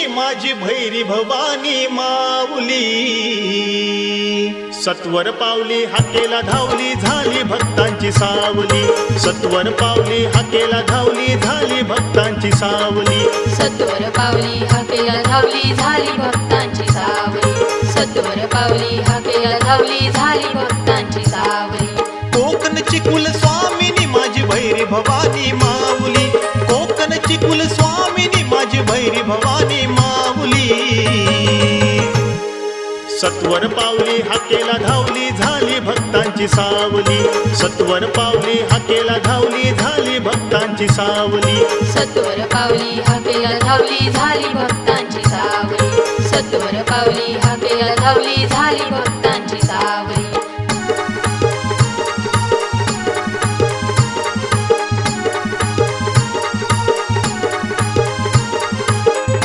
माझी भैरी भवानी माऊली। सत्वर पावली हाकेला धावली झाली भक्तांची सावली। सत्वर पावली हाकेला धावली झाली भक्तांची सावली। सत्वर पावली हाकेला धावली झाली भक्तांची सावली। सत्वर पावली हाकेला धावली झाली भक्तांची सावली। कोकणची कुलस्वामिनी माझी भैरी भवानी माऊली। कोकणची कुलस्वामिनी माझी भैरी भवानी माऊली। सत्वर पावली हाकेला धावली झाली भक्तांची सावली। सत्वर पावली हाकेला धावली झाली भक्तांची सावली। सत्वर पावली हाकेला धावली झाली भक्तांची सावली। सत्वर पावली हाकेला धावली झाली भक्तांची सावली।